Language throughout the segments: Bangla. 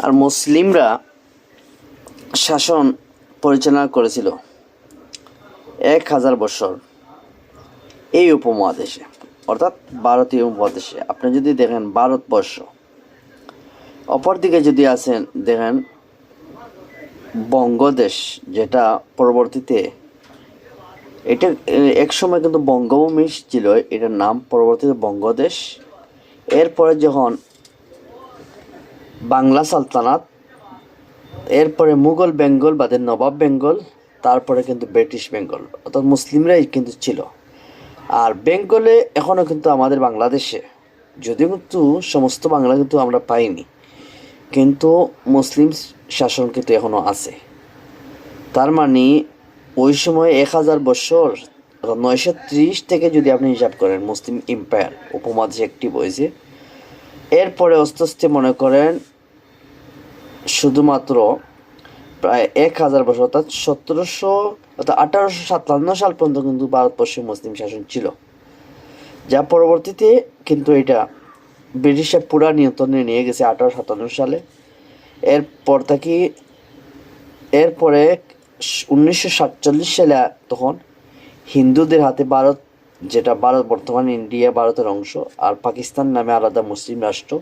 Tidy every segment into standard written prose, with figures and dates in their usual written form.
আর মুসলিমরা শাসন পরিচালনা করেছিল 1000 বছর এই উপমহাদেশে, অর্থাৎ ভারতীয় উপমহাদেশে। আপনি যদি দেখেন ভারতবর্ষ, অপরদিকে যদি আসেন দেখেন বঙ্গদেশ, যেটা পরবর্তীতে এটা একসময় কিন্তু বঙ্গভূমি ছিল, এটার নাম পরবর্তীতে বঙ্গদেশ। এরপরে যখন বাংলা সালতানাত, এরপরে মুঘল বেঙ্গল বাদে নবাব বেঙ্গল, তারপরে কিন্তু ব্রিটিশ বেঙ্গল, অর্থাৎ মুসলিমরাই কিন্তু ছিল। আর বেঙ্গলে এখনও কিন্তু আমাদের বাংলাদেশে, যদিও কিন্তু সমস্ত বাংলা কিন্তু আমরা পাইনি, কিন্তু মুসলিম শাসন কিন্তু এখনও আছে। তার মানে ওই সময় 1000 বছর 930 থেকে যদি আপনি হিসাব করেন মুসলিম এম্পায়ার উপমহাদেশে অ্যাক্টিভ হয়েছে। এরপরে আস্তে আস্তে মনে করেন শুধুমাত্র প্রায় 1000 বছর, অর্থাৎ 1857 সাল পর্যন্ত কিন্তু ভারতবর্ষে মুসলিম শাসন ছিল, যা পরবর্তীতে কিন্তু এটা ব্রিটিশরা পুরা নিয়ন্ত্রণে নিয়ে গেছে 1857 সালে। এরপর থেকে এরপরে 1947 সালে তখন হিন্দুদের হাতে ভারত, যেটা ভারত বর্তমান ইন্ডিয়া ভারতের অংশ, আর পাকিস্তান নামে আলাদা মুসলিম রাষ্ট্র,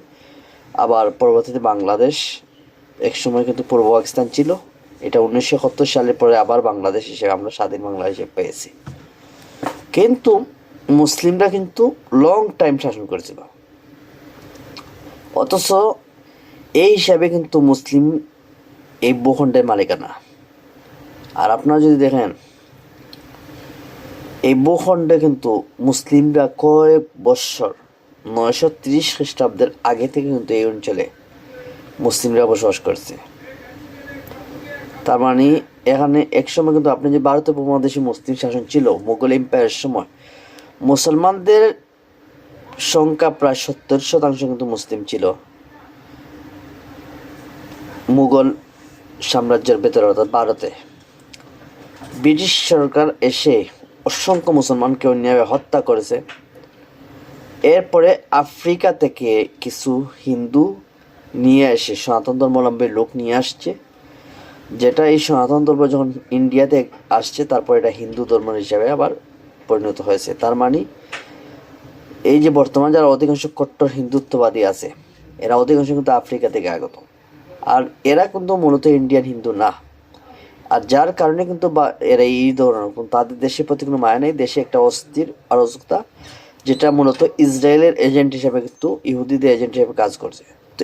আবার পরবর্তীতে বাংলাদেশ, একসময় কিন্তু পূর্ব পাকিস্তান ছিল। এটা 1971 সালের পরে আবার বাংলাদেশ হিসেবে আমরা স্বাধীন বাংলা হিসেবে পেয়েছি। কিন্তু মুসলিমরা কিন্তু লং টাইম শাসন করেছিল, অথচ এই হিসাবে কিন্তু মুসলিম এই ভূখণ্ডের মালিকানা। আর আপনারা যদি দেখেন এই ভূখণ্ডে কিন্তু মুসলিমরা কয়েক বৎসর 930 খ্রিস্টাব্দের আগে থেকে কিন্তু এই অঞ্চলে মুসলিমরা বসবাস করছে। তার মানে এখানে একসময় কিন্তু আপনি যে ভারতীয় উপমহাদেশে মুসলিম শাসন ছিল, মুঘল এম্পায়ারের সময় মুসলমানদের সংখ্যা প্রায় 70% কিন্তু মুসলিম ছিল মুঘল সাম্রাজ্যের ভেতরে, অর্থাৎ ভারতে। ব্রিটিশ সরকার এসে অসংখ্য মুসলমানকে অন্যায়ভাবে হত্যা করেছে। এরপরে আফ্রিকা থেকে কিছু হিন্দু নিয়ে এসে সনাতন ধর্মাবলম্বী লোক নিয়ে আসছে, যেটা এই সনাতন ধর্ম যখন ইন্ডিয়াতে আসছে তারপর এটা হিন্দু ধর্ম হিসাবে আবার পরিণত হয়েছে। তার মানে এই যে বর্তমান যারা অধিকাংশ কট্টর হিন্দুত্ববাদী আছে, এরা অধিকাংশ কিন্তু আফ্রিকা থেকে আগত, আর এরা কিন্তু মূলত ইন্ডিয়ান হিন্দু না। আর যার কারণে কিন্তু এরা এই ধরনের তাদের দেশের প্রতি কোনো মায়া নেই, দেশে একটা অস্থির অরাজকতা, যেটা মূলত ইসরায়েলের এজেন্ট হিসেবে কিন্তু ইহুদিদের এজেন্ট হিসেবে কাজ করছে। তো